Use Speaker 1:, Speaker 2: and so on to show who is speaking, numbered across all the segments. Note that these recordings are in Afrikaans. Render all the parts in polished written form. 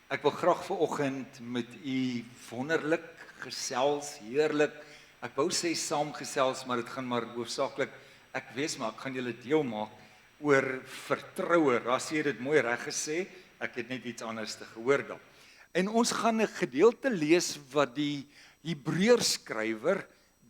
Speaker 1: Ek wil graag vanoggend met u wonderlik gesels, heerlik. Ek wou sê saam gesels, maar dit gaan maar hoofsaaklik ek weet maar ek gaan julle deel maak oor vertroue. Rassie het dit mooi reg gesê. Ek het net iets anders te gehoor daar. En ons gaan 'n gedeelte lees wat die Hebreërskrywer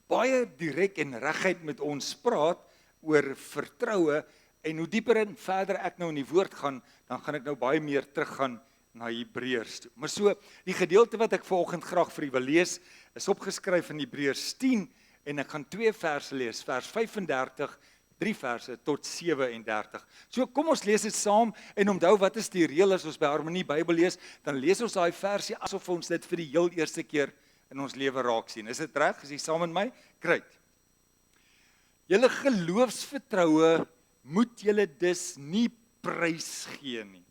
Speaker 1: baie direk en reguit met ons praat oor vertroue. En hoe dieper en verder ek nou in die woord gaan, dan gaan ek nou baie meer teruggaan na Hebreërs toe. Maar so, die gedeelte wat ek vanoggend graag vir u wil lees, is opgeskryf in Hebreërs 10 en ek gaan 2 verse lees, vers 35, 3 verse tot 37. So kom ons lees dit saam en onthou wat is die reël as ons by Harmonie Bybel lees, dan lees ons daai versie asof ons dit vir die heel eerste keer in ons lewe raak sien. Is dit reg? Is jy saam met my? Great. Julle geloofsvertroue moet julle dus nie prys gee nie.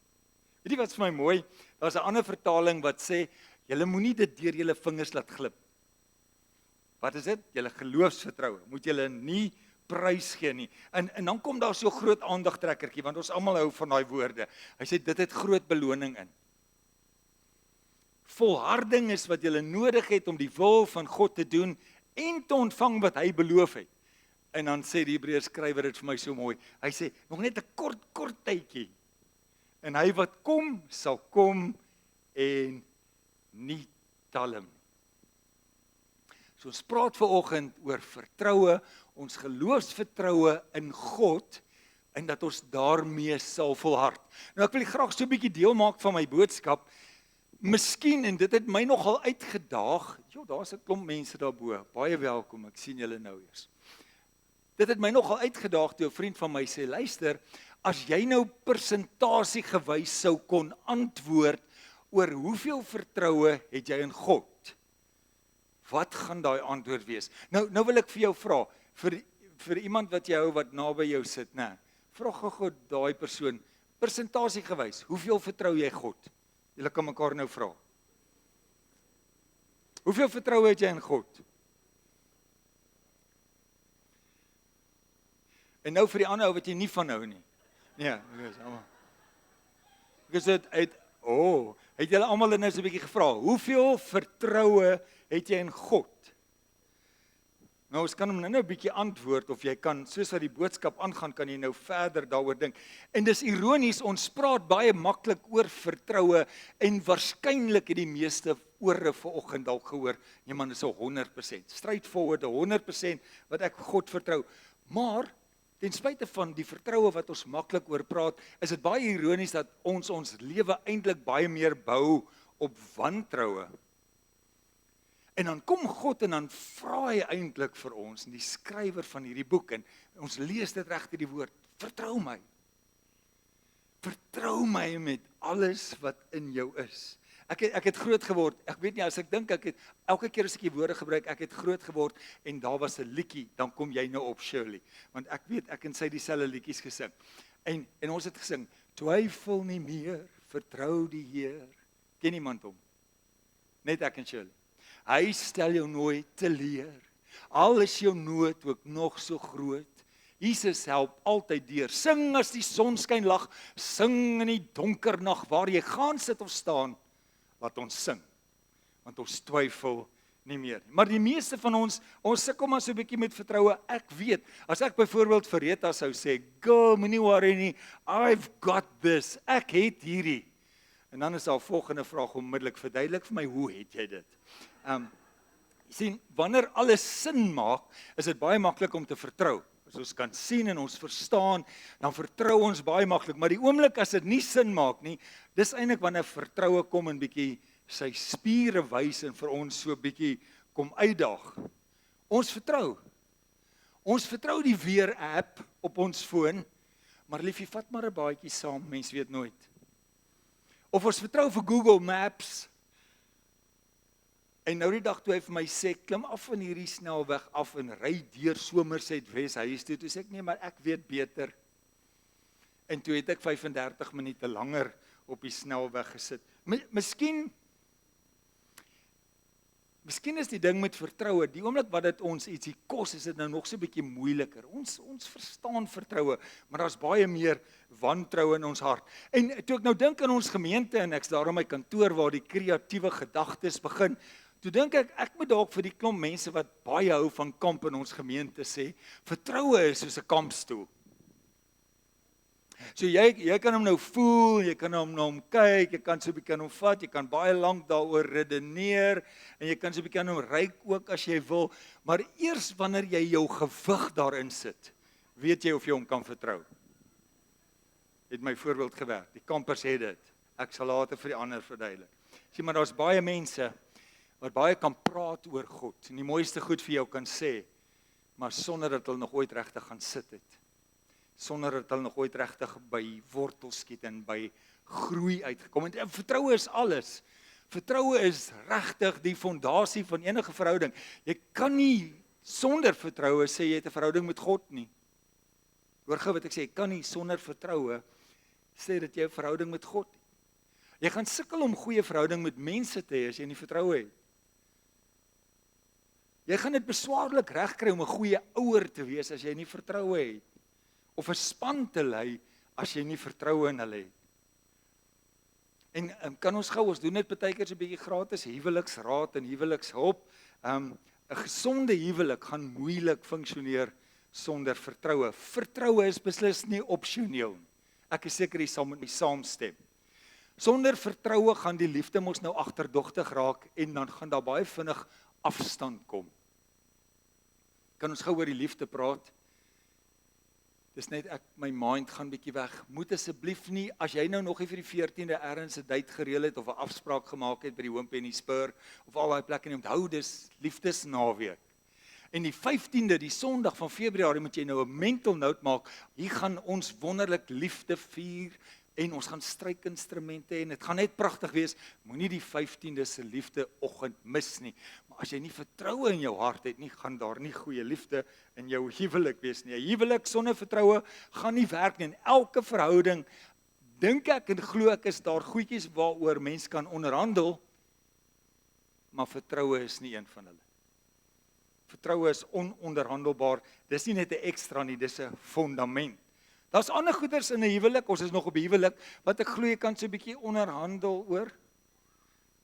Speaker 1: Weet jy wat vir my mooi? Daar's 'n ander vertaling wat sê, julle moenie dit deur julle vingers laat glip. Wat is dit? Julle geloofsvertroue moet julle nie prys gee nie. En dan kom daar so groot aandagtrekkertjie, want ons almal hou van daai woorde. Hy sê dit het groot beloning in. Volharding is wat julle nodig het om die wil van God te doen en te ontvang wat hy beloof het. En dan sê die Hebreërskrywer dit vir my so mooi. Hy sê nog net 'n kort tydjie. En hy wat kom, sal kom en nie talm. So ons praat vanoggend oor vertroue, ons geloofsvertroue in God en dat ons daarmee sal volhard. Nou ek wil graag so 'n bietjie deel maak van my boodskap. Miskien, en dit het my nogal uitgedaag, daar's 'n klomp mense daarbo, baie welkom, ek sien julle nou eers. Dit het my nogal uitgedaag toe 'n vriend van my sê, luister, as jy nou persentasie gewys sou kon antwoord oor hoeveel vertroue het jy in God, wat gaan daai antwoord wees? Nou wil ek vir jou vra, vir iemand wat jy hou wat naby jou sit, vra gou daai persoon, persentasie gewys, hoeveel vertrou jy God? Julle kan mekaar nou vra. Hoeveel vertroue het jy in God? En nou vir die ander ou wat jy nie van hou nie. Nee, dis almal. Because het julle almal net so 'n bietjie gevra, hoeveel vertroue het jy in God? Nou ons kan hom nou 'n bietjie antwoord of jy kan, soos wat die boodskap aangaan, kan jy nou verder daaroor dink. En dis ironies, ons praat baie maklik oor vertroue en waarskynlik het die meeste ore vanoggend dalk gehoor, nee man, dis 100%, straightforward, 100% wat ek God vertrou. Maar ten spyte van die vertroue wat ons maklik oor praat, is dit baie ironies dat ons lewe eintlik baie meer bou op wantroue. En dan kom God en dan vra hy eintlik vir ons, en die skrywer van hierdie boek, en ons lees dit reg in die woord, vertrou my. Vertrou my met alles wat in jou is. Ek het groot geword, ek weet nie, as ek dink, elke keer as ek die woorde gebruik, ek het groot geword, en daar was 'n liedjie, dan kom jy nou op Shirley, want ek weet, ek en sy dieselfde liedjies gesing, en ons het gesing, twyfel nie meer, vertrou die Heer, ken iemand hom? Net ek en Shirley. Hy stel jou nooit teleur, al is jou nood ook nog so groot, Jesus help altyd deur, sing as die son skyn lag, sing in die donker nag, waar jy gaan sit of staan, laat ons sing, want ons twyfel nie meer. Maar die meeste van ons sukkel maar so 'n bietjie met vertroue. Ek weet, as ek byvoorbeeld vir Rita sou sê, "Go, moenie worry nie, I've got this, ek het hierdie." En dan is daar volgende vraag onmiddellik, verduidelik vir my, hoe het jy dit? Sien, wanneer alles sin maak, is dit baie maklik om te vertrou. As ons kan sien en ons verstaan, dan vertrou ons baie maklik, maar die oomblik as dit nie sin maak nie, dis eintlik wanneer vertroue kom en bietjie sy spiere wys en vir ons so bietjie kom uitdaag. Ons vertrou die weer app op ons foon, maar liefie, vat maar 'n baadjie saam, mens weet nooit. Of ons vertrou vir Google Maps, en nou die dag toe hy vir my sê, klim af van hierdie snelweg af en ry deur Somerset Weshuis toe sê ek, nee, maar ek weet beter. En toe het ek 35 minute langer Miskien is die ding met vertroue, die oomblik wat dit ons ietsie kos, is dit nou nog so 'n bietjie moeiliker. Ons verstaan vertroue, maar daar's baie meer wantroue in ons hart. En toe ek nou dink aan ons gemeente, en ek's daar in my kantoor waar die kreatiewe gedagtes begin, toe dink ek moet dalk vir die klomp mense wat baie hou van kamp in ons gemeente sê, vertroue is soos 'n kampstoel. So jy kan hom nou voel, jy kan hom na hom kyk, jy kan so 'n bietjie aan hom vat, jy kan baie lank daaroor redeneer, en jy kan so 'n bietjie aan hom ryk ook as jy wil, maar eers wanneer jy jou gewig daarin sit, weet jy of jy hom kan vertrou. Het my voorbeeld gewerk, die kampers het dit, ek sal later vir die ander verduidelik. Sien, maar daar's baie mense wat baie kan praat oor God, en die mooiste goed vir jou kan sê, maar sonder dat hulle nog ooit regtig gaan sit het. Sonder dat hulle nog ooit regtig by wortels skiet en by groei uitgekom het. En vertroue is alles. Vertroue is regtig die fondasie van enige verhouding. Jy kan nie sonder vertroue sê jy het 'n verhouding met God nie. Hoor gou wat ek sê, jy kan nie sonder vertroue sê dat jy 'n verhouding met God het. Jy gaan sukkel om goeie verhouding met mense te hê as jy nie vertroue het. Jy gaan dit beswaarlik regkry om 'n goeie ouer te wees as jy nie vertroue het. Of 'n span te lei as jy nie vertroue in hulle het. En kan ons doen dit baie keer so 'n bietjie gratis huweliksraad en huwelikshulp. 'n Gesonde huwelik gaan moeilik funksioneer sonder vertroue. Vertroue is beslis nie opsioneel nie. Ek is seker jy sal met my saamstem. Sonder vertroue gaan die liefde mos nou agterdogtig raak en dan gaan daar baie vinnig afstand kom. Kan ons gou oor die liefde praat? Dis net my mind gaan bietjie weg. Moet asseblief nie, as jy nou nog nie vir die 14de ergens 'n date gereël het of 'n afspraak gemaak het by die Wimpy en die Spur of al daai plekke nie, onthou dis liefdesnaweek. En die 15de, die Sondag van Februarie, moet jy nou 'n mental note maak. Hier gaan ons wonderlik liefde vier en ons gaan strykinstrumente en dit gaan net pragtig wees. Moenie die 15de se liefdeoggend mis nie. Maar as jy nie vertroue in jou hart het nie, gaan daar nie goeie liefde in jou huwelik wees nie. 'n Huwelik sonder vertroue gaan nie werk nie. In elke verhouding dink ek en glo ek is daar goedjies waaroor mens kan onderhandel, maar vertroue is nie een van hulle. Vertroue is ononderhandelbaar. Dis nie net 'n ekstra nie, dis 'n fondament. Daar's ander goeders in 'n huwelik, ons is nog op huwelik, wat ek glo jy kan so 'n bietjie onderhandel oor.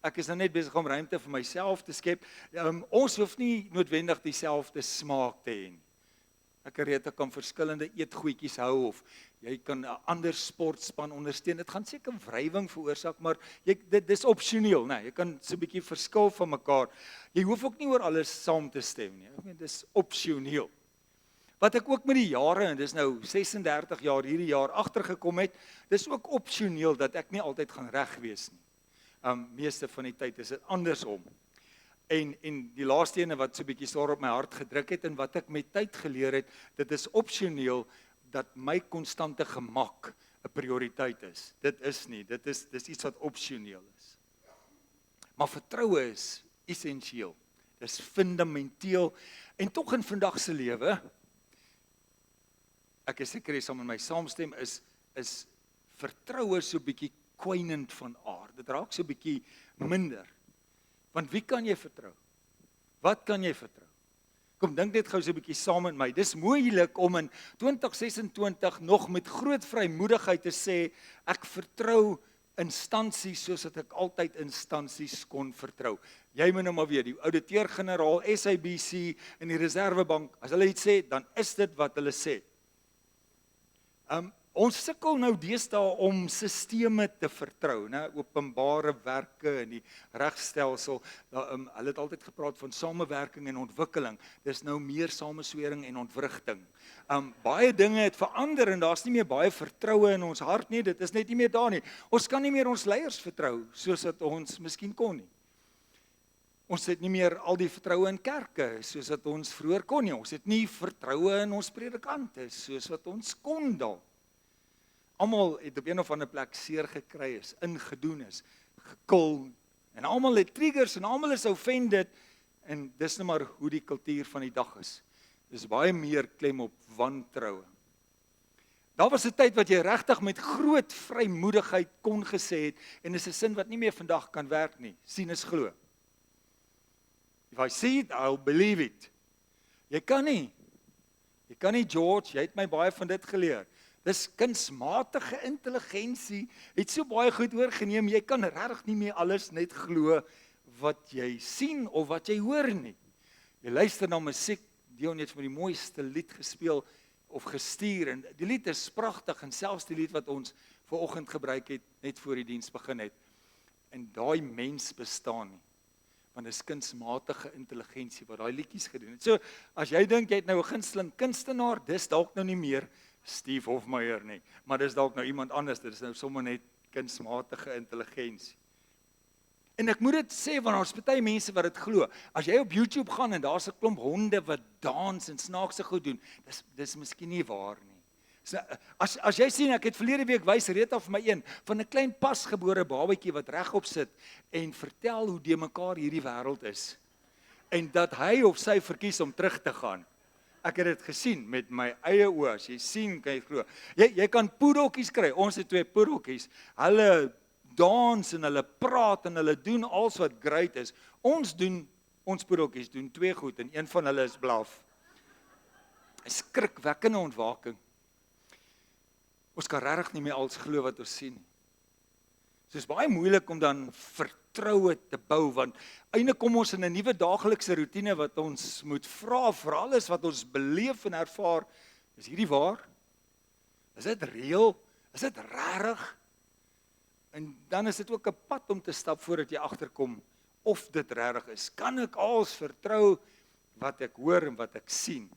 Speaker 1: Ek is nou net besig om ruimte vir myself te skep. Ons hoef nie noodwendig dieselfde smaak te hê nie. Ek weet ek kan verskillende eetgoedjies hou of jy kan 'n ander sportspan ondersteun. Dit gaan seker wrywing veroorsaak, maar dit is opsioneel, né? Jy kan so 'n bietjie verskil van mekaar. Jy hoef ook nie oor alles saam te stem nie. Ek meen dis opsioneel. Wat ek ook met die jare, en dis nou 36 jaar hierdie jaar agtergekom het, dis ook opsioneel dat ek nie altyd gaan reg wees nie. Meeste van die tyd is dit andersom. En die laaste ene wat so 'n bietjie swaar op my hart gedruk het en wat ek met tyd geleer het, dit is opsioneel dat my konstante gemak 'n prioriteit is. Dit is nie, dis iets wat opsioneel is. Maar vertroue is essensieel. Dis fundamenteel en tog in vandag se lewe, ek is seker jy sal met my saamstem, is vertroue so 'n bietjie kwynend van aard. Dit raak so 'n bietjie minder. Want wie kan jy vertrou? Wat kan jy vertrou? Kom, dink net gou so 'n bietjie saam met my. Dis moeilik om in 2026 nog met groot vrymoedigheid te sê, ek vertrou instansies soos dat ek altyd instansies kon vertrou. Jy moet nou maar weet, die ouditeur-generaal, SABC en die Reservebank, as hulle iets sê, dan is dit wat hulle sê. Ons sukkel nou deesdae om sisteme te vertrou, né? Openbare werke en die regstelsel. Hulle het altyd gepraat van samewerking en ontwikkeling. Dis nou meer sameswering en ontwrigting. Baie dinge het verander en daar's nie meer baie vertroue in ons hart nie. Dit is net nie meer daar nie. Ons kan nie meer ons leiers vertrou soos wat ons miskien kon nie. Ons het nie meer al die vertroue in kerke soos wat ons vroeër kon nie. Ons het nie vertroue in ons predikante soos wat ons kon dalk. Almal het op een of ander plek seer gekry is, ingedoen is, gekil, en almal het triggers en almal is offended, en dis nou maar hoe die kultuur van die dag is. Dis baie meer klem op wantroue. Daar was 'n tyd wat jy regtig met groot vrymoedigheid kon gesê het, en dis 'n sin wat nie meer vandag kan werk nie, sien is glo. If I see it, I'll believe it. Jy kan nie, George, jy het my baie van dit geleer. Dis kunsmatige intelligensie, het so baie goed oorgeneem, jy kan regtig nie meer alles net glo wat jy sien of wat jy hoor nie. Jy luister na musiek, Dion het vir die mooiste lied gespeel of gestuur, en die lied is pragtig, en selfs die lied wat ons vanoggend gebruik het, net voor die diens begin het, en daai mens bestaan nie, want dis kunsmatige intelligensie wat daai liedjies gedoen het. So, as jy dink jy het nou 'n gunsteling kunstenaar, dis dalk nou nie meer Steve Hofmeyer nie, maar dis dalk nou iemand anders, dit is nou sommer net kunsmatige intelligensie. En ek moet dit sê, want ons party mense wat dit glo. As jy op YouTube gaan en daar's 'n klomp honde wat dans en snaakse goed doen, dis miskien nie waar nie. So, as jy sien, ek het verlede week wys Rita vir my een van 'n klein pasgebore babatjie wat regop sit en vertel hoe de mekaar hierdie wêreld is. En dat hy of sy verkies om terug te gaan. Ek het dit gesien met my eie oë. As jy sien, kan jy glo. Jy kan poedeltjies kry. Ons het 2 poedeltjies. Hulle dans en hulle praat en hulle doen alles wat great is. Ons poedeltjies doen 2 goed en een van hulle is blaf. 'n Skrikwekkende ontwaking. Ons kan regtig nie meer alles glo wat ons sien nie. So is baie moeilik om dan vertroue te bou, want eintlik kom ons in 'n nuwe daaglikse roetine wat ons moet vra vir alles wat ons beleef en ervaar. Is hierdie waar? Is dit reëel? Is dit regtig? En dan is dit ook 'n pad om te stap voordat jy agterkom of dit regtig is. Kan ek alles vertrou wat ek hoor en wat ek sien?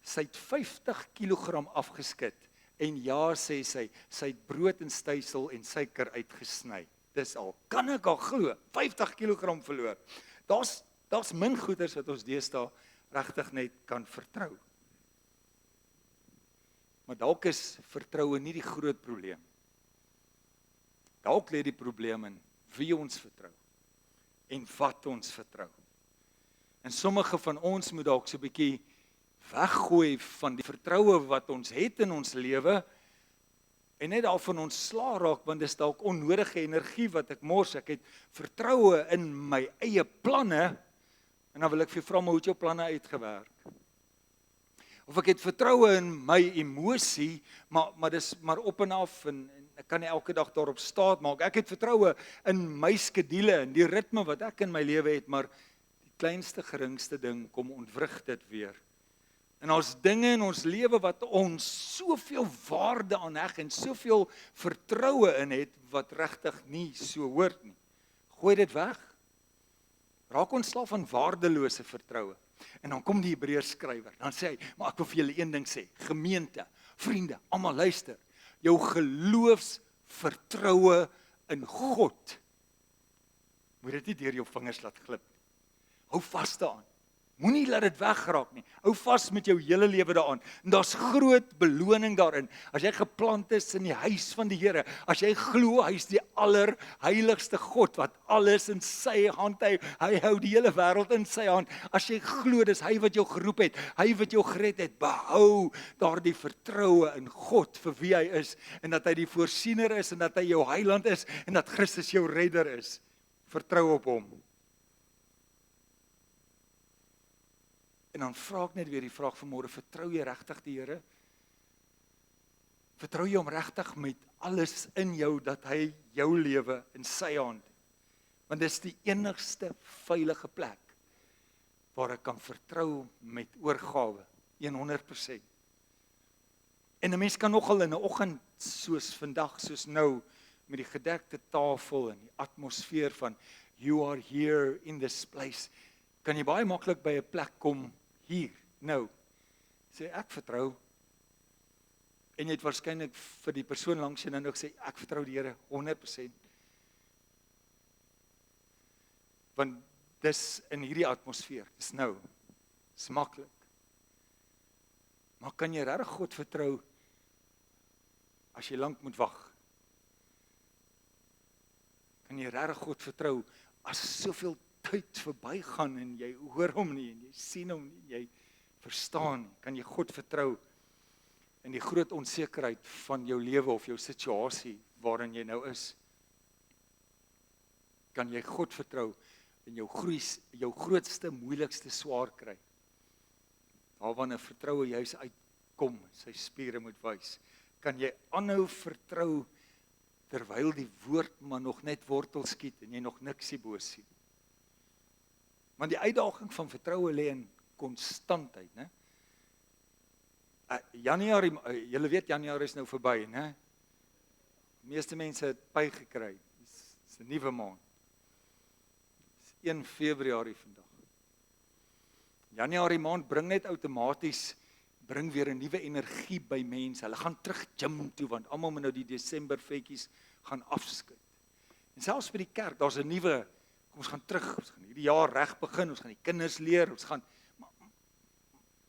Speaker 1: Sy het 50 kg afgeskit en ja, sê sy het brood en stysel en suiker uitgesny. Dis al. Kan ek al glo? 50 kg verloor. Daar's min goeders wat ons deesdae regtig net kan vertrou. Maar dalk is vertroue nie die groot probleem. Dalk lê die probleem in wie ons vertrou en wat ons vertrou. En sommige van ons moet dalk so 'n bietjie weggooi van die vertroue wat ons het in ons lewe en net daarvan ontslaa raak, want dis dalk onnodige energie wat ek mors. Ek het vertroue in my eie planne en dan wil ek vir jou vra, maar hoe het jou planne uitgewerk? Of ek het vertroue in my emosie, maar dis maar op en af en ek kan nie elke dag daarop staat maak. Ek het vertroue in my skedules en die ritme wat ek in my lewe het, maar die kleinste geringste ding kom ontwrig dit weer. En ons dinge in ons lewe wat ons soveel waarde aan heg en soveel vertroue in het wat regtig nie so hoort nie. Gooi dit weg. Raak ontslaaf van waardelose vertroue. En dan kom die Hebreërs skrywer. Dan sê hy, maar ek wil vir julle een ding sê. Gemeente, vriende, almal luister. Jou geloofsvertroue in God moet dit nie deur jou vingers laat glip nie. Hou vas daaraan. Moenie laat dit wegraak nie. Hou vas met jou hele lewe daaraan. En daar's groot beloning daarin. As jy geplant is in die huis van die Here, as jy glo hy is die allerheiligste God wat alles in sy hand hou. Hy hou die hele wêreld in sy hand. As jy glo dis hy wat jou geroep het, hy wat jou gered het, behou daardie vertroue in God vir wie hy is en dat hy die voorsiener is en dat hy jou heiland is en dat Christus jou redder is. Vertrou op hom. En dan vra ek net weer die vraag vanmôre, vertrou jy regtig die Here? Vertrou jy hom regtig met alles in jou, dat hy jou lewe in sy hand het? Want dis die enigste veilige plek waar ek kan vertrou met oorgawe, 100%. En 'n mens kan nogal in 'n oggend soos vandag, soos nou, met die gedekte tafel en die atmosfeer van you are here in this place, kan jy baie maklik by 'n plek kom hier, nou, sê ek vertrou, en jy het waarskynlik vir die persoon langs jou nou gesê, ek vertrou die Here 100%, want dis in hierdie atmosfeer, dis nou, dis maklik, maar kan jy regtig God vertrou, as jy lank moet wag? Kan jy regtig God vertrou, as soveel tyd verbygaan en jy hoor hom nie, en jy sien hom nie, jy verstaan nie, kan jy God vertrou in die groot onsekerheid van jou lewe of jou situasie waarin jy nou is? Kan jy God vertrou in jou grootste, moeilikste swaar kry. Daar wanneer vertroue juis uitkom, sy spiere moet wys. Kan jy aanhou vertrou terwyl die woord maar nog net wortel skiet en jy nog niks hierbo sien. Want die uitdaging van vertroue lê in konstantheid, né? Januarie, julle weet Januarie is nou verby, né? Die meeste mense het py gekry. Dis 'n nuwe maand. Dis 1 Februarie vandag. Januarie maand bring net outomaties weer 'n nuwe energie by mense. Hulle gaan terug gym toe want almal moet nou die Desember vetjies gaan afskud. En selfs by die kerk, daar's 'n nuwe, kom ons gaan terug, ons gaan hierdie jaar reg begin, ons gaan die kinders leer, ons gaan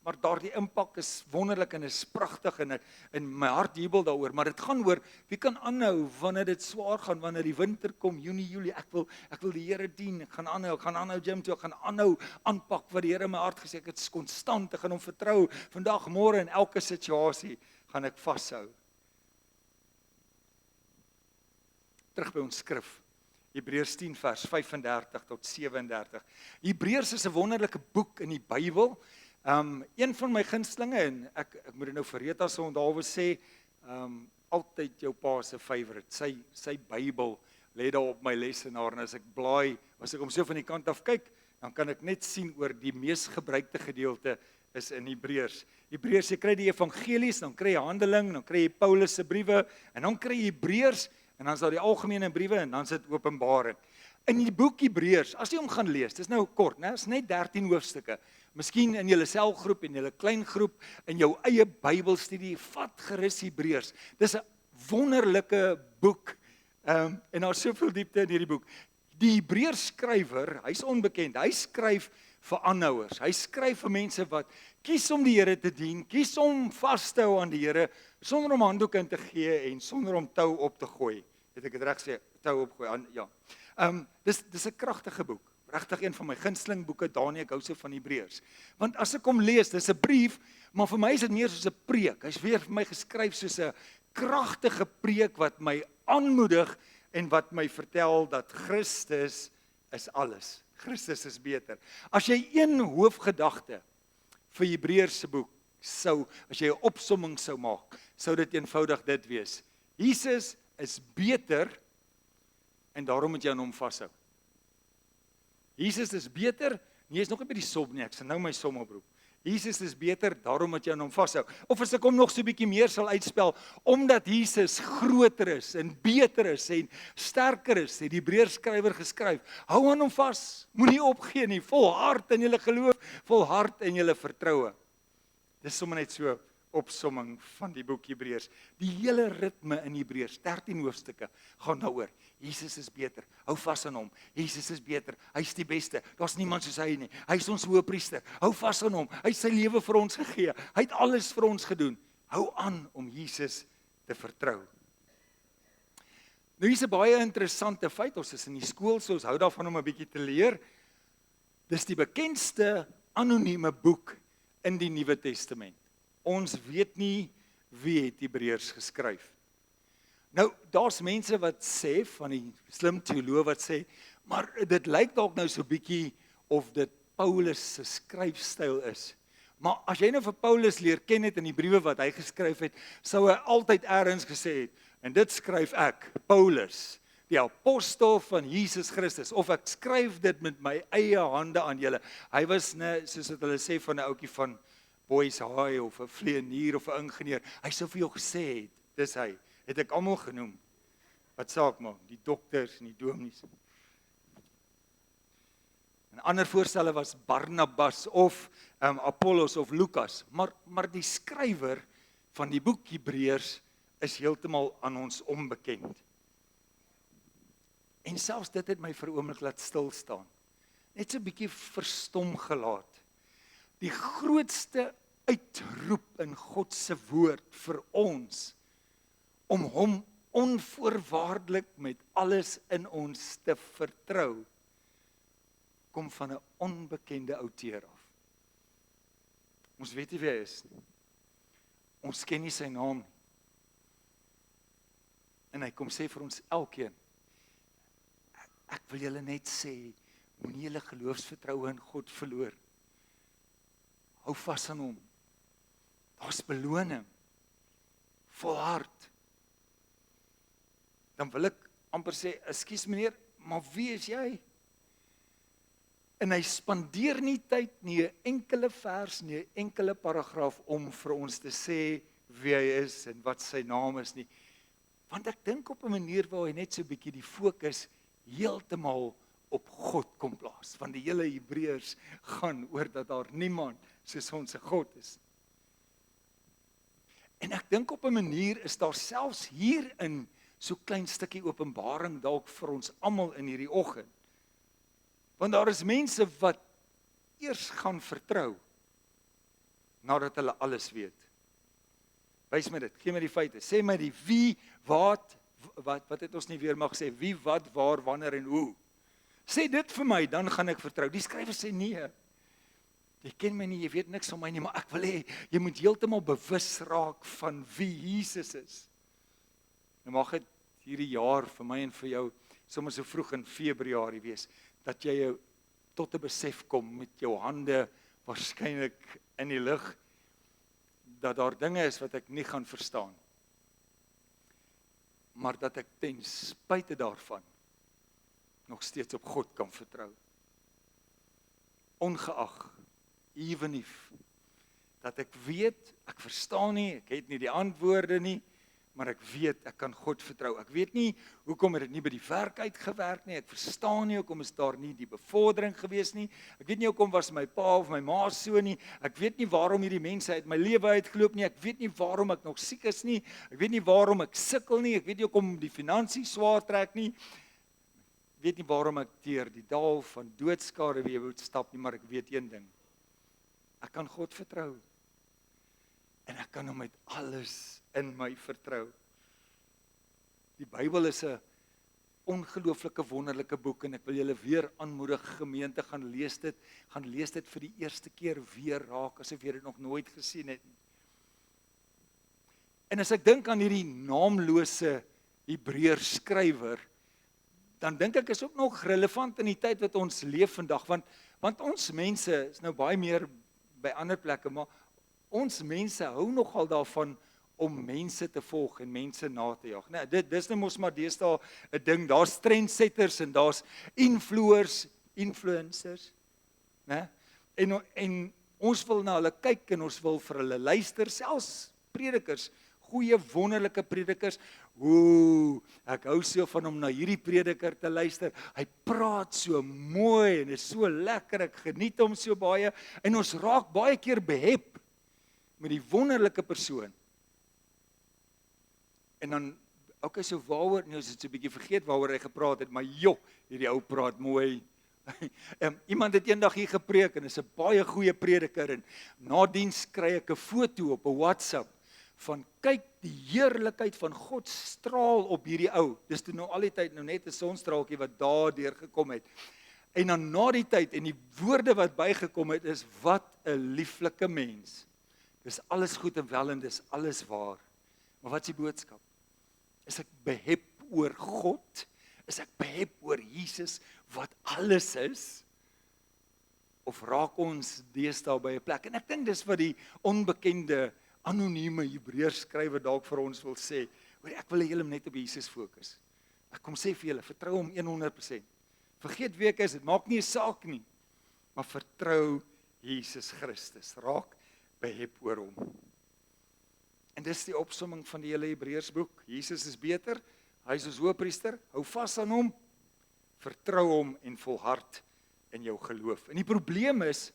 Speaker 1: maar daardie impak is wonderlik en is pragtig en my hart jubel daaroor, maar dit gaan oor wie kan aanhou wanneer dit swaar gaan, wanneer die winter kom, Junie, Julie, ek wil die Here dien, ek gaan aanhou gym toe, ek gaan aanhou aanpak wat die Here in my hart gesê, ek is konstant, ek gaan hom vertrou, vandag, môre in elke situasie gaan ek vashou. Terug by ons skrif, Hebreërs 10 vers 35 tot 37. Hebreërs is 'n wonderlike boek in die Bybel. Een van my gunstelinge, en ek moet dit nou vir Rita se onthaalwe sê, altyd jou pa se favourite, sy Bybel lê daar op my lesenaar, en as ek blaai, as ek hom so van die kant af kyk, dan kan ek net sien oor die mees gebruikte gedeelte is in Hebreërs. Hebreërs, jy kry die evangelies, dan kry jy Handeling, dan kry jy Paulus se briewe, en dan kry jy Hebreërs, en dan is daar die algemene briewe, en dan is dit Openbaring. In die boek Hebreërs, as jy hom gaan lees, dis nou kort, né? Is net 13 hoofstukke. Miskien in julle selgroep en julle klein groep, in jou eie Bybelstudie, vat gerus Hebreërs. Dis 'n wonderlike boek, en daar's soveel diepte in hierdie boek. Die Hebreërs skrywer, hy's onbekend, hy skryf vir aanhouers. Hy skryf vir mense wat kies om die Here te dien, kies om vas te hou aan die Here, sonder om handdoek in te gee en sonder om tou op te gooi. Het ek dit reg sê? Tou opgooi, ja. Dis 'n kragtige boek. Regtig een van my gunsteling boeke, Daniël, ek hou so van Hebreërs. Want as ek hom lees, dis 'n brief, maar vir my is dit meer soos 'n preek. Hy's weer vir my geskryf soos 'n kragtige preek wat my aanmoedig en wat my vertel dat Christus is alles. Christus is beter. As jy een hoofgedagte vir Hebreërs se boek as jy 'n opsomming sou maak, sou dit eenvoudig dit wees. Jesus is beter en daarom moet jy aan hom vashou. Jesus is beter, nie is nog nie by die som nie, ek sal nou my som oproep. Jesus is beter, daarom moet jy aan hom vashou. Of as ek hom nog so 'n bietjie meer sal uitspel, omdat Jesus groter is en beter is en sterker is, het die Hebreërs skrywer geskryf, hou aan hom vas, moenie opgee nie, volhard in julle geloof, volhard in julle vertroue. Dis sommer net so opsomming van die boek Hebreërs. Die hele ritme in Hebreërs, 13 hoofstukke, gaan daaroor. Jesus is beter, hou vas aan hom. Jesus is beter, hy is die beste. Daar's niemand soos hy nie. Hy is ons hoëpriester. Hou vas aan hom. Hy het sy lewe vir ons gegee. Hy het alles vir ons gedoen. Hou aan om Jesus te vertrou. Nou hier's 'n baie interessante feit. Ons is in die skool, so ons hou daarvan om 'n bietjie te leer. Dis die bekendste anonieme boek in die Nuwe Testament. Ons weet nie wie het Hebreërs geskryf. Nou, daar's mense wat sê, van die slim teoloë wat sê, maar dit lyk dalk nou so bietjie of dit Paulus se skryfstyl is. Maar as jy nou vir Paulus leer ken het in die briewe wat hy geskryf het, sou hy altyd ergens gesê het, en dit skryf ek, Paulus, die apostel van Jesus Christus, of ek skryf dit met my eie hande aan julle. Hy was, soos wat hulle sê, van 'n ouetjie van Boys High, of 'n vleenier, of 'n ingenieur. Hy sou vir jou gesê het, dis hy. Het ek almal genoem. Wat saak maak, die dokters en die dominees. En ander voorstelle was Barnabas of Apollos of Lukas, maar die skrywer van die boek Hebreërs is heeltemal aan ons onbekend. En selfs dit het my vir 'n oomblik laat stil staan. Net so 'n bietjie verstom gelaat. Die grootste uitroep in God se woord vir ons, om hom onvoorwaardelik met alles in ons te vertrou, kom van 'n onbekende outeur af. Ons weet nie wie hy is nie. Ons ken nie sy naam nie. En hy kom sê vir ons elkeen, ek wil julle net sê, Moenie julle geloofsvertroue in God verloor. Hou vas aan hom. Daar's beloning. Volhard. Dan wil ek amper sê, ekskuus meneer, maar wie is jy? En hy spandeer nie tyd nie, 'n enkele vers nie, 'n enkele paragraaf om vir ons te sê wie hy is en wat sy naam is nie. Want ek dink op 'n manier waar hy net so 'n bietjie die fokus heeltemal op God kom plaas. Want die hele Hebreërs gaan oor dat daar niemand soos ons God is. En ek dink op 'n manier is daar selfs hierin so klein stukkie openbaring dalk vir ons almal in hierdie oggend. Want daar is mense wat eers gaan vertrou nadat hulle alles weet. Wys my dit, gee my die feite, sê my die wie, wat het ons nie weer mag sê, wie, wat, waar, wanneer en hoe. Sê dit vir my, dan gaan ek vertrou. Die skrywer sê nee. Jy ken my nie, jy weet niks van my nie, maar ek wil hê, jy moet heeltemal bewus raak van wie Jesus is. Nou mag dit hierdie jaar vir my en vir jou, sommer so vroeg in Februarie wees, dat jy jou tot 'n besef kom met jou hande waarskynlik in die lug, dat daar dinge is wat ek nie gaan verstaan. Maar dat ek ten spyte daarvan nog steeds op God kan vertrou. Ongeag, even if, dat ek weet, ek verstaan nie, ek het nie die antwoorde nie, maar ek weet, ek kan God vertrou. Ek weet nie, hoekom het dit nie by die werk uitgewerk nie, ek verstaan nie, hoekom is daar nie die bevordering gewees nie, ek weet nie, hoekom was my pa of my ma so nie, ek weet nie waarom hierdie mense uit my lewe uitgeloop nie, ek weet nie waarom ek nog siek is nie, ek weet nie waarom ek sukkel nie, ek weet nie hoekom die finansies swaar trek nie, ek weet nie waarom ek deur die dal van doodskade weer moet stap nie, maar ek weet een ding, ek kan God vertrou, en ek kan hom met alles in my vertrou. Die Bybel is 'n ongelooflike wonderlike boek en ek wil julle weer aanmoedig, gemeente, gaan lees dit vir die eerste keer weer raak, asof jy dit nog nooit gesien het. En as ek dink aan hierdie naamlose Hebreërs skrywer, dan dink ek is ook nog relevant in die tyd wat ons leef vandag, want ons mense is nou baie meer by ander plekke, maar ons mense hou nogal daarvan om mense te volg en mense na te jag. Nee, dis nou mos maar deesdae 'n ding, daar's trendsetters en daar's influencers, né? En ons wil na hulle kyk en ons wil vir hulle luister, selfs predikers, goeie wonderlike predikers. Ek hou so van om na hierdie prediker te luister. Hy praat so mooi en is so lekker, ek geniet hom so baie en ons raak baie keer behep met die wonderlike persoon. En dan, okay, so waaroor, nou is dit so 'n bietjie vergeet waaroor hy gepraat het, maar hierdie ou praat mooi. Iemand het eendag hier gepreek en is 'n baie goeie prediker en na diens kry ek 'n foto op 'n WhatsApp van kyk die heerlikheid van God straal op hierdie ou. Dis toe nou al die tyd nou net 'n sonstraaltjie wat daar deurgekom het. En dan na die tyd en die woorde wat bygekom het is wat 'n lieflike mens. Dis alles goed en wel en dis alles waar. Maar wat is die boodskap? Is ek behep oor God? Is ek behep oor Jesus wat alles is? Of raak ons deesdae by 'n plek? En ek dink dis wat die onbekende anonieme Hebreërs skrywer dalk vir ons wil sê. Hoor, ek wil hê julle moet net op Jesus fokus. Ek kom sê vir julle, vertrou hom 100%. Vergeet wie ek is, dit maak nie 'n saak nie. Maar vertrou Jesus Christus. Raak behep oor hom. En dis die opsomming van die hele Hebreërsboek. Jesus is beter, hy is ons hoëpriester, hou vas aan hom, vertrou hom en volhard in jou geloof. En die probleem is,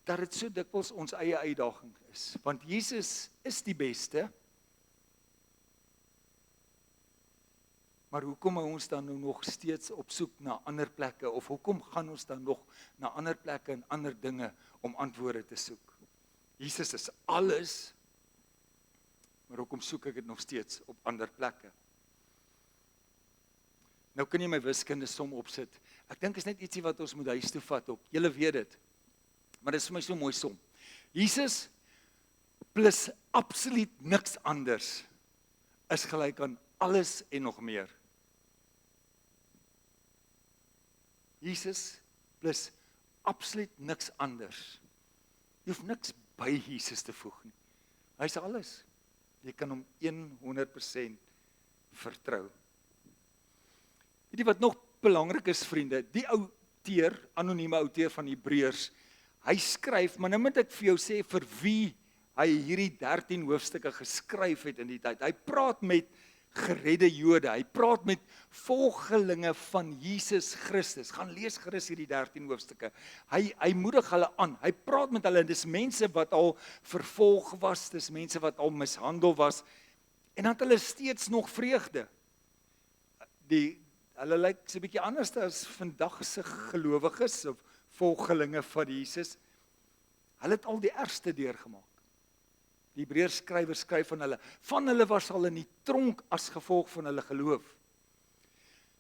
Speaker 1: dat dit so dikwels ons eie uitdaging is. Want Jesus is die beste, maar hoekom hou ons dan nou nog steeds op soek na ander plekke, of hoekom gaan ons dan nog na ander plekke en ander dinge om antwoorde te soek? Jesus is alles, maar hoekom soek ek dit nog steeds op ander plekke? Nou kan jy my wiskunde som opsit. Ek dink is net ietsie wat ons moet huis toe vat ook. Julle weet dit. Maar dit is vir my so mooi som. Jesus plus absoluut niks anders is gelyk aan alles en nog meer. Jesus plus absoluut niks anders. Jy hoef niks by Jesus te voeg nie. Hy is alles. Jy kan hom 100% vertrou. Weet jy wat nog belangrik is, vriende? Die outeur, anonieme outeur van Hebreërs, hy skryf, maar nou moet ek vir jou sê vir wie hy hierdie 13 hoofstukke geskryf het in die tyd. Hy praat met geredde Jode, hy praat met volgelinge van Jesus Christus. Gaan lees gerus hierdie 13 hoofstukke. Hy moedig hulle aan. Hy praat met hulle, dis mense wat al vervolg was, dis mense wat al mishandel was, en dan het hulle steeds nog vreugde. Hulle lyk so 'n bietjie anders as vandag se gelowiges of volgelinge van Jesus. Hulle het al die ergste deurgemaak. Die Hebreërs skrywer skryf van hulle was al in die tronk as gevolg van hulle geloof.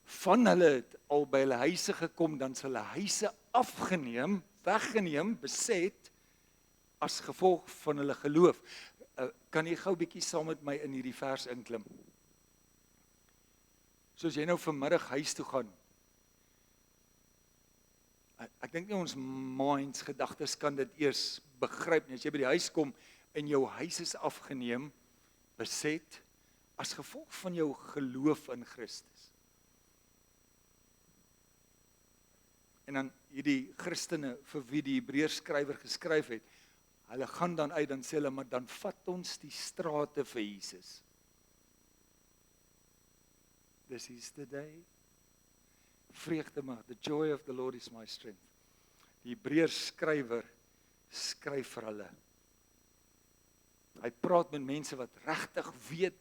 Speaker 1: Van hulle het al by hulle huise gekom, dan is hulle huise afgeneem, weggeneem, beset, as gevolg van hulle geloof. Kan jy gou bietjie saam met my in hierdie vers inklim? Soos jy nou vanmiddag huis toe gaan, ek dink nie ons minds, gedagtes kan dit eers begryp nie. As jy by die huis kom en jou huis is afgeneem, beset, as gevolg van jou geloof in Christus. En dan hierdie Christene vir wie die Hebreërs skrywer geskryf het, hulle gaan dan uit, dan sê hulle, maar dan vat ons die strate vir Jesus. This is the day. Vreugde maar, the joy of the Lord is my strength. Die Hebreërs skrywer skryf vir hulle. Hy praat met mense wat regtig weet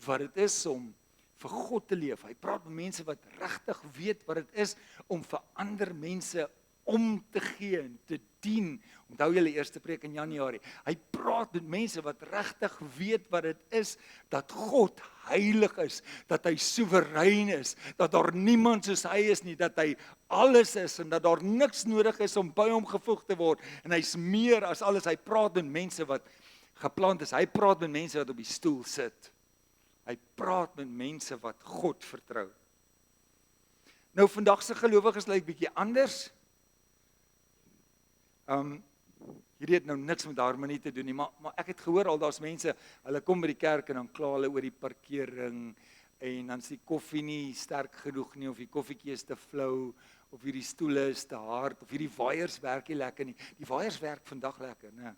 Speaker 1: wat dit is om vir God te leef. Hy praat met mense wat regtig weet wat dit is om vir ander mense om te gee en te dien. Onthou julle eerste preek in Januarie. Hy praat met mense wat regtig weet wat dit is dat God heilig is, dat hy soewerein is, dat daar niemand soos hy is nie, dat hy alles is en dat daar niks nodig is om by hom gevoeg te word. En hy's meer as alles. Hy praat met mense wat geplant is. Hy praat met mense wat op die stoel sit. Hy praat met mense wat God vertrou. Nou vandag se gelowiges lyk bietjie anders. Hierdie het nou niks met harmonie te doen nie, maar ek het gehoor al daar's mense, hulle kom by die kerk en dan kla hulle oor die parkering en dan is die koffie nie sterk genoeg nie, of die koffietjie is te flou, of hierdie stoele is te hard, of hierdie waaiers werk nie lekker nie. Die waaiers werk vandag lekker, né?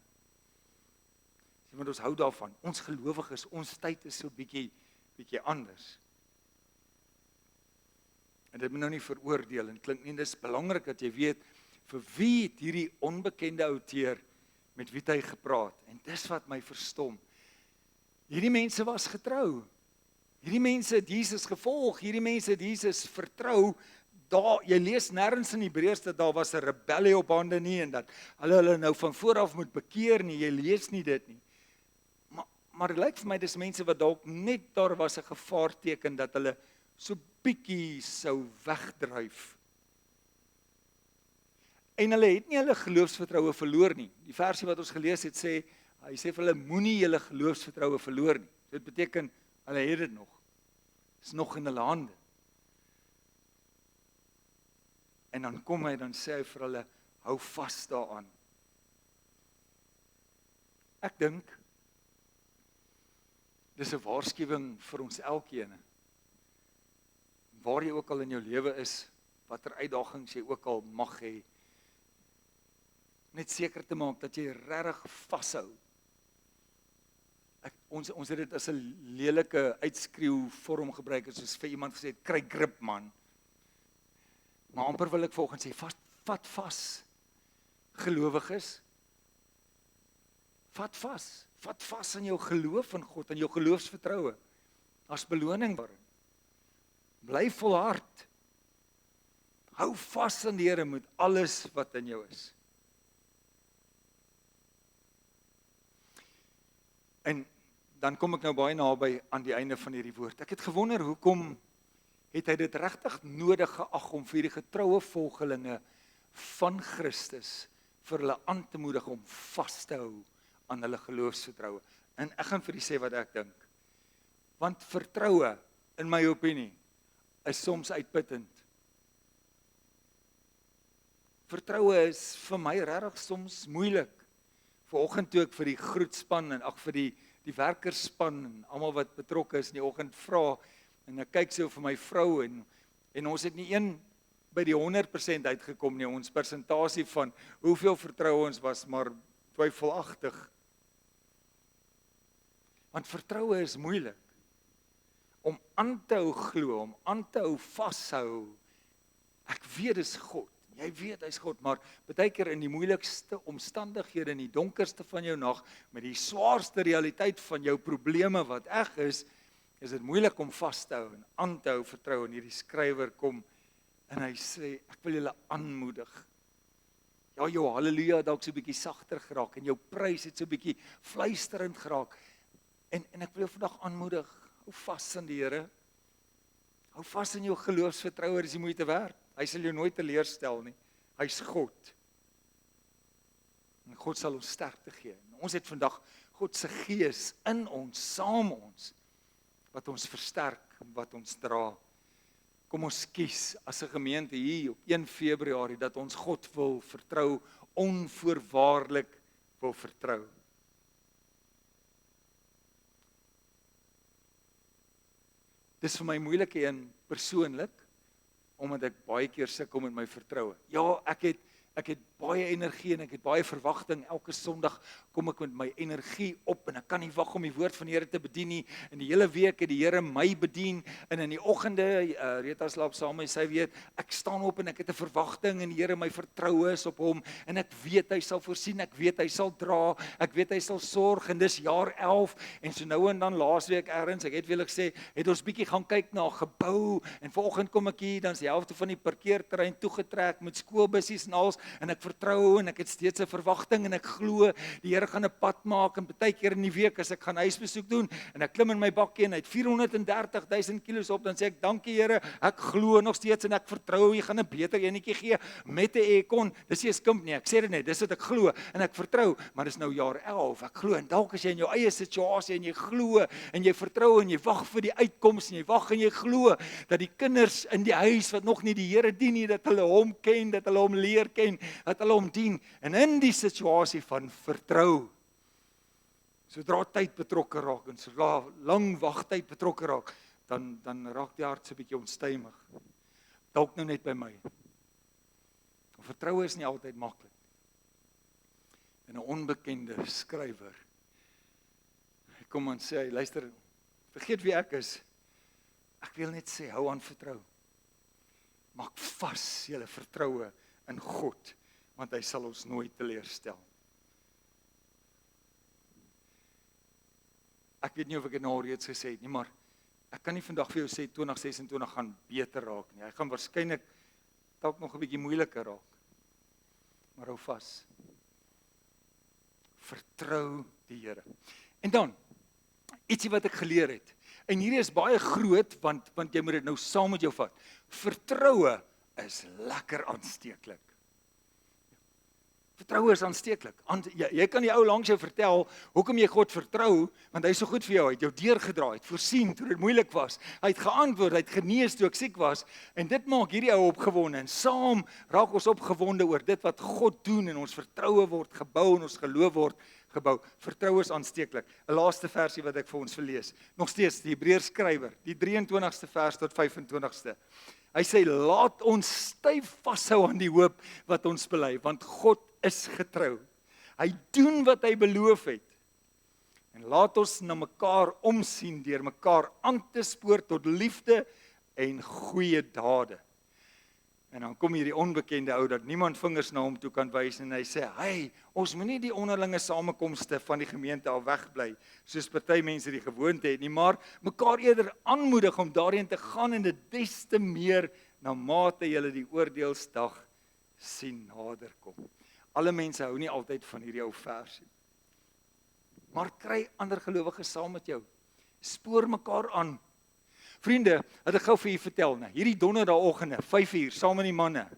Speaker 1: Want ons hou daarvan. Ons gelowiges, ons tyd is so bietjie anders. En dit moet nou nie veroordeel en klink nie, dis belangrik dat jy weet vir wie het hierdie onbekende outeur met wie hy gepraat. En dis wat my verstom. Hierdie mense was getrou. Hierdie mense het Jesus gevolg, hierdie mense het Jesus vertrou. Jy lees nêrens in Hebreërs dat daar was 'n rebellie op hande nie en dat hulle nou van voor af moet bekeer nie. Jy lees nie dit nie. Maar dit lyk vir my dis mense wat dalk net daar was 'n gevaarteken dat hulle so bietjie sou wegdryf. En hulle het nie hulle geloofsvertroue verloor nie. Die versie wat ons gelees het sê, hy sê vir hulle moenie julle geloofsvertroue verloor nie. Dit beteken hulle het dit nog. Dit is nog in hulle hande. En dan kom hy, dan sê hy vir hulle, hou vas daaraan. Ek dink dis 'n waarskuwing vir ons elkeen. Waar jy ook al in jou lewe is, watter uitdagings jy ook al mag hê, net seker te maak dat jy regtig vashou. Ons het dit as 'n lelike uitskreeu vorm gebruik, soos vir iemand gesê het, kry grip man. Maar amper wil ek volgens sê, vat vas, gelowiges. Vat vas in jou geloof in God, in jou geloofsvertroue, as beloning daarin. Bly volhard. Hou vas aan die Here met alles wat in jou is. En dan kom ek nou baie naby aan die einde van hierdie woord. Ek het gewonder, hoekom het hy dit regtig nodig geag om vir hierdie getroue volgelinge van Christus vir hulle aan te moedig om vas te hou aan hulle geloofsvertroue. En ek gaan vir julle sê wat ek dink. Want vertroue, in my opinie, is soms uitputtend. Vertroue is vir my regtig soms moeilik. Vanoggend toe ek vir die groetspan en vir die werkerspan en almal wat betrokke is in die oggend vra en ek kyk so vir my vrou en ons het nie een by die 100% uitgekom nie. Ons persentasie van hoeveel vertroue ons was maar twyfelagtig. Want vertroue is moeilik. Om aan te hou glo, om aan te hou vashou. Ek weet dis God. Jy weet hy's God, maar baie keer in die moeilikste omstandighede, in die donkerste van jou nag, met die swaarste realiteit van jou probleme wat is dit moeilik om vas te hou en aan te hou vertrou. En hierdie skrywer kom en hy sê, ek wil julle aanmoedig. Ja, jou halleluja het dalk so 'n bietjie sagter geraak en jou prys het so 'n bietjie fluisterend geraak. En ek wil jou vandag aanmoedig, hou vas aan die Here. Hou vas in jou geloofsvertroue, dis die moeite werd. Hy sal jou nooit teleurstel nie. Hy's God. En God sal ons sterkte gee. En ons het vandag God se gees in ons, saam ons, wat ons versterk, wat ons dra. Kom ons kies as 'n gemeente hier op 1 Februarie dat ons God wil vertrou, onvoorwaardelik wil vertrou. Dis vir my moeilike een persoonlik, omdat ek baie keer sukkel met my vertroue. Ja, ek het baie energie en ek het baie verwagting. Elke Sondag kom ek met my energie op en ek kan nie wag om die woord van die Here te bedien nie. En die hele week het die Here my bedien en in die oggende, Rita slaap saam met my, sy weet, ek staan op en ek het 'n verwagting en die Here, my vertroue is op hom en ek weet hy sal voorsien, ek weet hy sal dra, ek weet hy sal sorg en dis jaar 11 en so nou en dan laasweek ergens, ek het wil gesê, het ons bietjie gaan kyk na 'n gebou en vanoggend kom ek hier, dan is die helfte van die parkeerterrein toegetrek met skoolbussies en alles. En ek vertrou en ek het steeds 'n verwagting en ek glo die Here gaan 'n pad maak en baie keer in die week as ek gaan huisbesoek doen en ek klim in my bakkie en hy het 430,000 kilos op, dan sê ek dankie Here, ek glo nog steeds en ek vertrou jy gaan 'n beter enetjie gee met 'n aircon. Dis nie 'n skimp nie, ek sê dit net, dis wat ek glo en ek vertrou, maar dis nou jaar 11. Ek glo en dalk as jy in jou eie situasie en jy glo en jy vertrou en jy wag vir die uitkoms en jy wag en jy glo dat die kinders in die huis wat nog nie die Here dien nie, dat hulle hom ken, dat hulle hom leer ken, dat hulle hom dien, en in die situasie van vertrou, sodra tyd betrokke raak, en sodra lang wagtyd betrokke raak, dan raak die hart so 'n bietjie onstuimig. Dalk nou net by my. Vertroue is nie altyd maklik. En 'n onbekende skrywer, hy kom en sê, luister, vergeet wie ek is, ek wil net sê, hou aan vertrou. Maak vas julle vertroue in God, want hy sal ons nooit teleurstel. Ek weet nie of ek dit nou reeds gesê het nie, maar ek kan nie vandag vir jou sê 2026 gaan beter raak nie. Hy gaan waarskynlik dalk nog 'n bietjie moeiliker raak. Maar hou vas. Vertrou die Here. En dan, ietsie wat ek geleer het. En hierdie is baie groot, want jy moet dit nou saam met jou vat. Vertroue is lekker aansteeklik. Vertroue is aansteeklik. Jy kan die ou langs jou vertel, hoekom jy God vertrou, want hy is so goed vir jou, hy het jou deurgedra, hy het voorsien toe dit moeilik was, hy het geantwoord, hy het genees toe ek siek was, en dit maak hierdie ou opgewonde, en saam raak ons opgewonde oor dit wat God doen, en ons vertroue word gebou, en ons geloof word gebou. Vertroue is aansteeklik. 'n Laaste versie wat ek vir ons verlees, nog steeds die Hebreërs skrywer, die 23ste vers tot 25ste. Hy sê, laat ons styf vashou aan die hoop wat ons bely, want God is getrou. Hy doen wat hy beloof het. En laat ons na mekaar omsien deur mekaar aan te spoor tot liefde en goeie dade. En dan kom hier die onbekende ou dat niemand vingers na hom toe kan wys en hy sê, hey, ons moenie die onderlinge samekomste van die gemeente al wegbly, soos party mense die gewoonte het nie, maar mekaar eerder aanmoedig om daarheen te gaan en dit des te meer na mate julle die oordeelsdag sien nader kom. Alle mense hou nie altyd van hierdie ou versie. Maar kry ander gelowiges saam met jou. Spoor mekaar aan. Vriende, het ek gou vir julle vertel, hierdie donderdagoggende, 5:00, saam met die manne.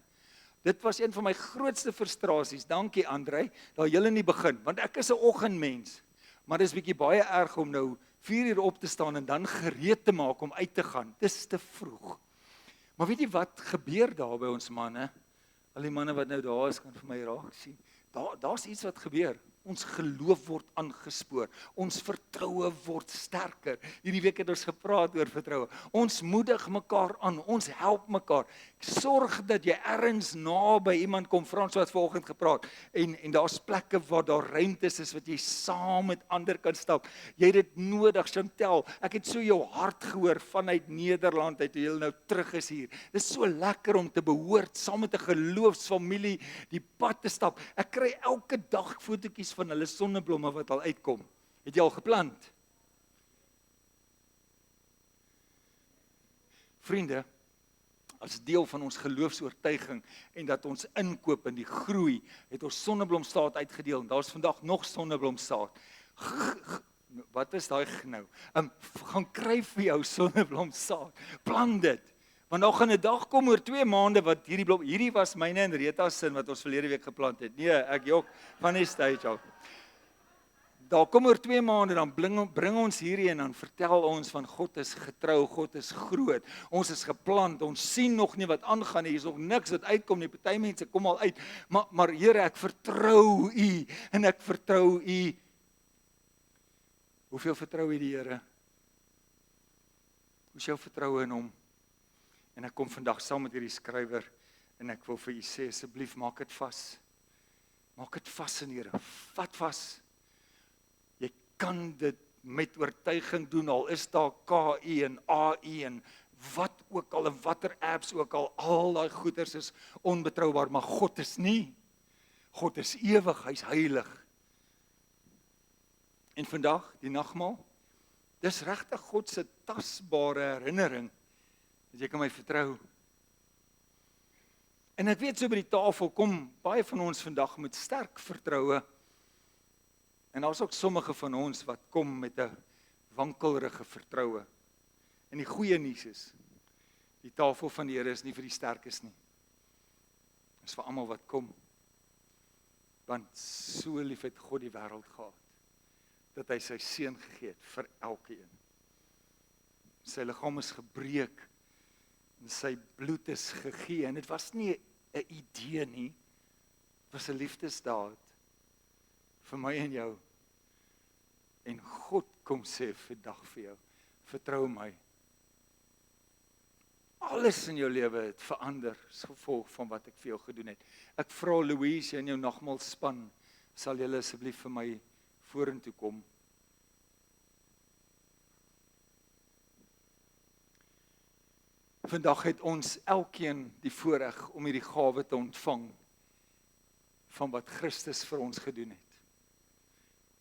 Speaker 1: Dit was een van my grootste frustrasies. Dankie Andrei, daar julle in die begin, want ek is 'n oggendmens. Maar dis bietjie baie erg om nou 4:00 op te staan en dan gereed te maak om uit te gaan. Dis te vroeg. Maar weet jy wat gebeur daar by ons manne? Al die manne wat nou daar is, kan vir my raak sien. Daar's iets wat gebeur. Ons geloof word aangespoor. Ons vertroue word sterker. Hierdie week het ons gepraat oor vertroue. Ons moedig mekaar aan. Ons help mekaar. Sorg dat jy ergens naby iemand kom. Frans het vanoggend gepraat. En daar's plekke waar daar ruimtes is wat jy saam met ander kan stap. Jy het dit nodig, Chantel. Ek het so jou hart gehoor vanuit Nederland uit, toe jy nou terug is hier. Dit is so lekker om te behoort saam met 'n geloofsfamilie die pad te stap. Ek kry elke dag fotootjies van hulle sonneblomme wat al uitkom. Het jy al geplant? Vriende, as deel van ons geloofsoortuiging en dat ons inkoop in die groei, het ons sonneblomsaad uitgedeel en daar's vandag nog sonneblomsaad. Wat is daai nou? Gaan kry vir jou sonneblomsaad. Plant dit. Want daar gaan 'n dag kom oor 2 maande wat hierdie was myne en Rita se wat ons verlede week geplant het. Nee, ek jok van die stage af. Daar kom oor 2 maande, dan bring ons hierdie en dan vertel ons van God is getrou, God is groot. Ons is geplant, ons sien nog nie wat aangaan nie, hier is nog niks wat uitkom nie. Party mense kom al uit, maar Here, ek vertrou U en ek vertrou U. Hoeveel vertrou jy die Here? Hoe is jou vertroue in hom? En ek kom vandag saam met hierdie skrywer en ek wil vir u sê, asseblief maak dit vas. Maak dit vas in Here. Vat vas. Jy kan dit met oortuiging doen, al is daar KI en AI en wat ook al en watter apps ook al daai goeders is onbetroubaar, maar God is nie. God is ewig, hy's heilig. En vandag, die nagmaal, dis regtig God se tasbare herinnering, dat jy kan my vertrou. En ek weet so by die tafel kom baie van ons vandag met sterk vertroue. En daar's ook sommige van ons wat kom met 'n wankelrige vertroue. En die goeie nuus is, die tafel van die Here is nie vir die sterkes nie. Dit is vir almal wat kom. Want so lief het God die wêreld gehad, dat hy sy seun gegee het vir elkeen. Sy liggaam is gebreek, en sy bloed is gegee, en dit was nie 'n idee nie, dit was 'n liefdesdaad, vir my en jou. En God kom sê vandag vir jou, vertrou my. Alles in jou lewe het verander, as gevolg van wat ek vir jou gedoen het. Ek vra Louise en jou nagmaalspan, sal julle asseblief vir my vorentoe kom. Vandag het ons elkeen die voorreg om hierdie gawe te ontvang van wat Christus vir ons gedoen het.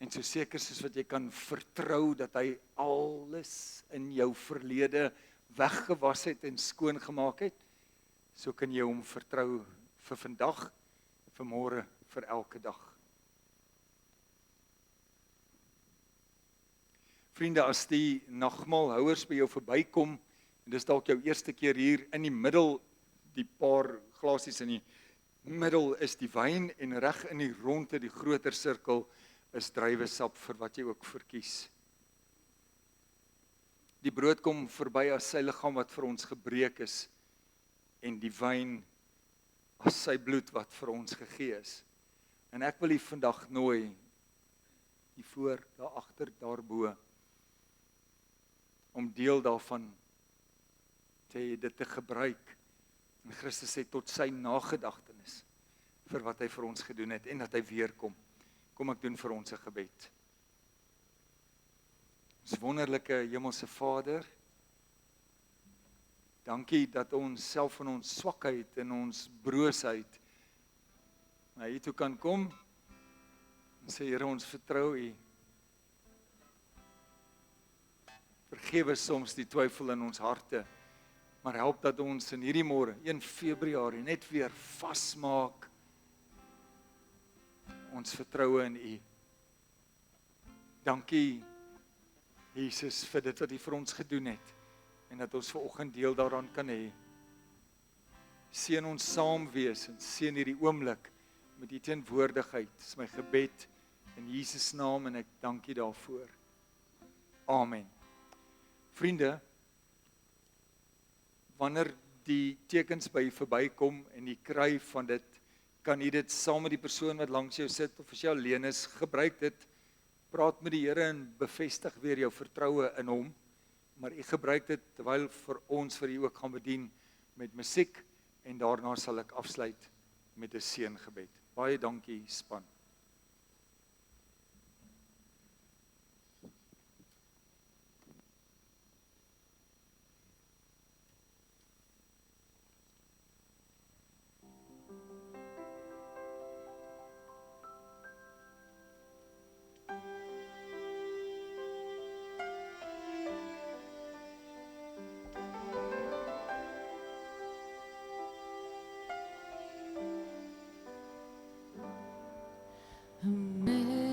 Speaker 1: En so seker soos wat jy kan vertrou dat hy alles in jou verlede weggewas het en skoon gemaak het, so kan jy hom vertrou vir vandag, vir môre, vir elke dag. Vriende, as die nagmaalhouers by jou verbykom, en dis dalk jou eerste keer hier in die middel, die paar glasies in die middel is die wyn en reg in die ronde, die groter sirkel, is druiwesap vir wat jy ook verkies. Die brood kom verby as sy liggaam wat vir ons gebreek is en die wyn as sy bloed wat vir ons gegee is. En ek wil u vandag nooi, hier voor, daar agter, daarbo, om deel daarvan dit te gebruik. En Christus sê tot sy nagedagtenis vir wat hy vir ons gedoen het en dat hy weer kom. Kom ek doen vir ons 'n gebed. Ons wonderlike hemelse Vader, dankie dat ons self van ons swakheid en ons broosheid na U toe kan kom en sê, Here, ons vertrou U. Vergewe soms die twyfel in ons harte, maar help dat ons in hierdie môre, 1 Februarie, net weer vasmaak ons vertroue in U. Dankie, Jesus, vir dit wat U vir ons gedoen het, en dat ons vanoggend deel daaraan kan hê. Seën ons saam wees, en seën hierdie oomblik met U teenwoordigheid. Dit is my gebed in Jesus naam, en ek dank U daarvoor. Amen. Vriende, wanneer die tekens by verbykom en jy kry van dit, kan jy dit saam met die persoon wat langs jou sit of as jy alleen is, gebruik dit, praat met die Here en bevestig weer jou vertroue in hom, maar jy gebruik dit terwyl vir ons vir jy ook gaan bedien met musiek en daarna sal ek afsluit met 'n seëngebed. Baie dankie span.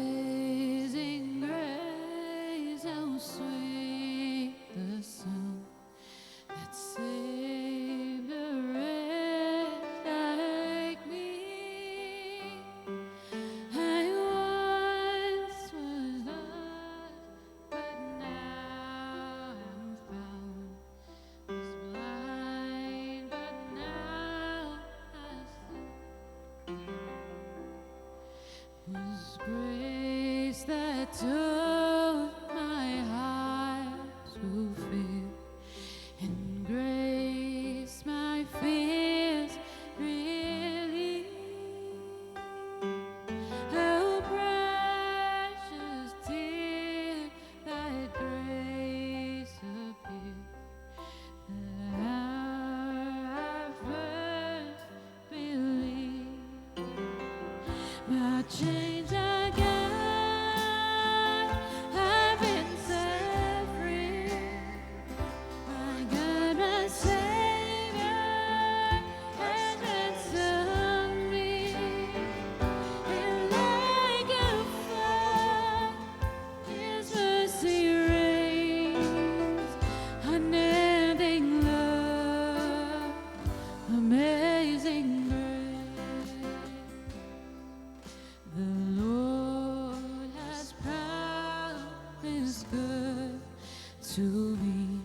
Speaker 2: Amazing grace, how sweet the sound that saved a wretch like me. I once was lost, but now I'm found. Was blind, but now I see. Was grace that took my heart to fear, and grace my fears relieved. How precious dear that grace appeared, the hour I first believed. My chains are gone, I've been set free. My God, my Savior, has ransomed me. And like a flood, His mercy reigns, unending love, amazing grace. The Lord has promised good to me.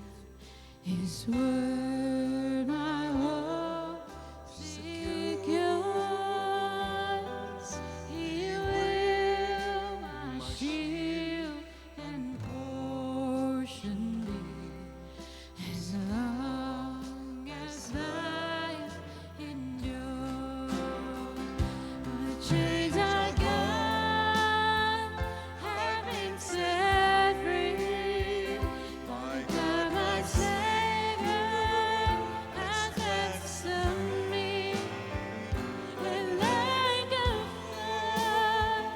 Speaker 2: His word my hope secures. He will my shield and portion be, as long as life endures. My chains are gone, have been set free. My God, my Savior, has ransomed me. And like a flood,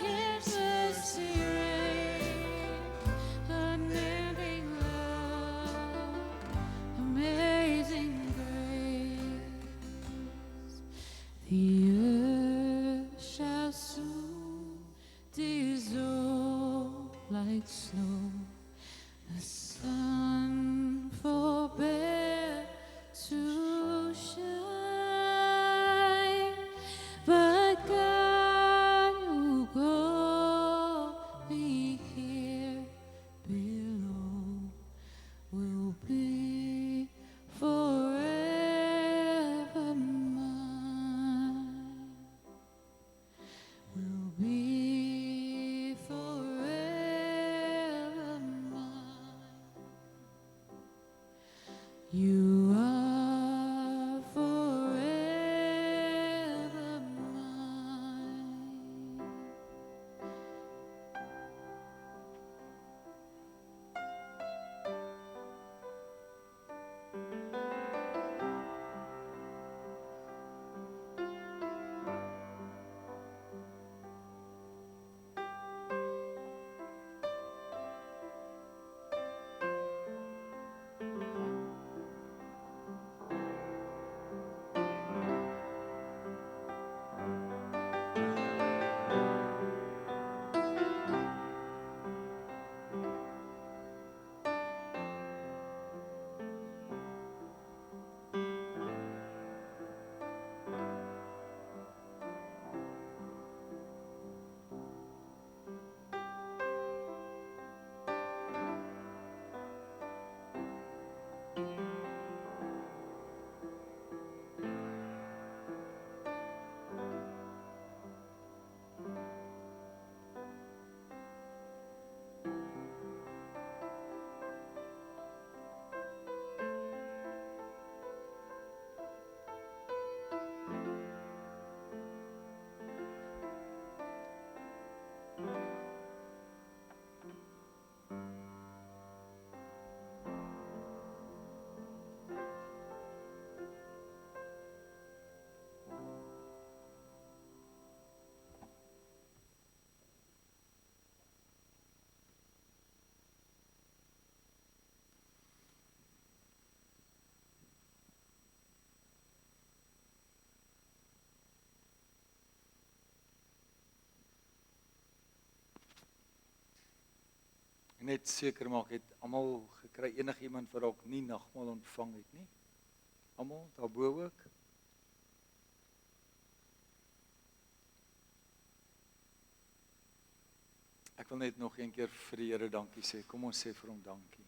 Speaker 2: His mercy reigns, unending love, amazing grace. The earth shall soon dissolve like snow. The sun forbear to shine, but God who called me here below will be forever mine.
Speaker 1: net seker maak, het almal gekry, enigiemand wat dalk nie nagmaal ontvang het nie? Almal, daarbo ook? Ek wil net nog een keer vir die Here dankie sê. Kom ons sê vir hom dankie.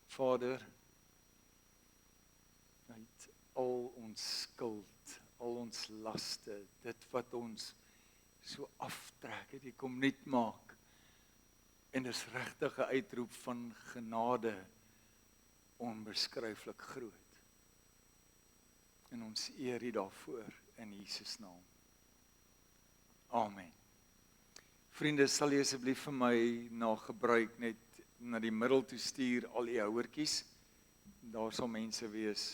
Speaker 1: Vader, uit al ons skuld, al ons laste, dit wat ons so aftrek, het U kom nuut maak. En dis regtig 'n uitroep van genade, onbeskryflik groot. En ons eer U daarvoor in Jesus naam. Amen. Vriende, sal jy asseblief vir my na gebruik net na die middel toe stuur al die houertjies. Daar sal mense wees.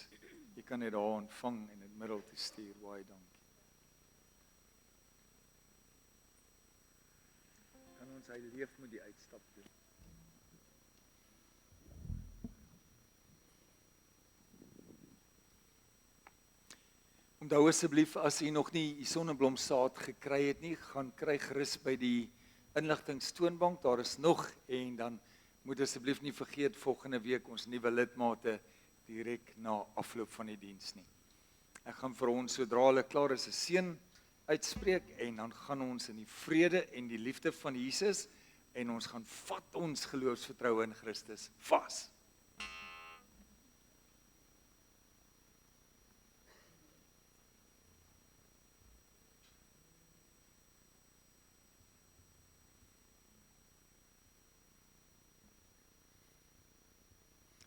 Speaker 1: Jy kan dit daar ontvang en in die middel toe stuur. Baie dankie. Kan ons hy leef met die uitstap doen. Onthou asseblief as u nog nie die sonneblomsaad gekry het nie, gaan kry gerus by die inligtingstoonbank, daar is nog, en dan moet asseblief nie vergeet volgende week ons nuwe lidmate direk na afloop van die diens nie. Ek gaan vir ons sodra hulle klaar is 'n seën uitspreek en dan gaan ons in die vrede en die liefde van Jesus en ons gaan vat ons geloofsvertroue in Christus vas.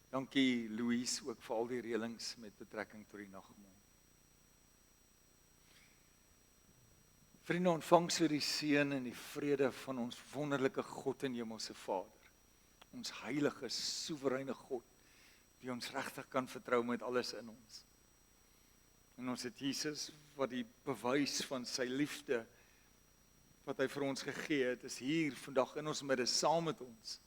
Speaker 1: Dankie Louise ook vir al die reëlings met betrekking tot die nagmaal. Vriende, ontvang so die seën en die vrede van ons wonderlike God en Hemelse Vader. Ons heilige, soewereine God, wie ons regtig kan vertrou met alles in ons. En ons het Jesus wat die bewys van sy liefde wat hy vir ons gegee het, is hier vandag in ons midde saam met ons.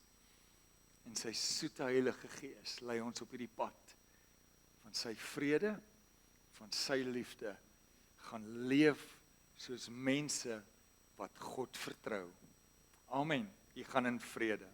Speaker 1: En sy soete Heilige Gees lei ons op hierdie pad van sy vrede, van sy liefde, gaan leef soos mense wat God vertrou. Amen. Jy gaan in vrede.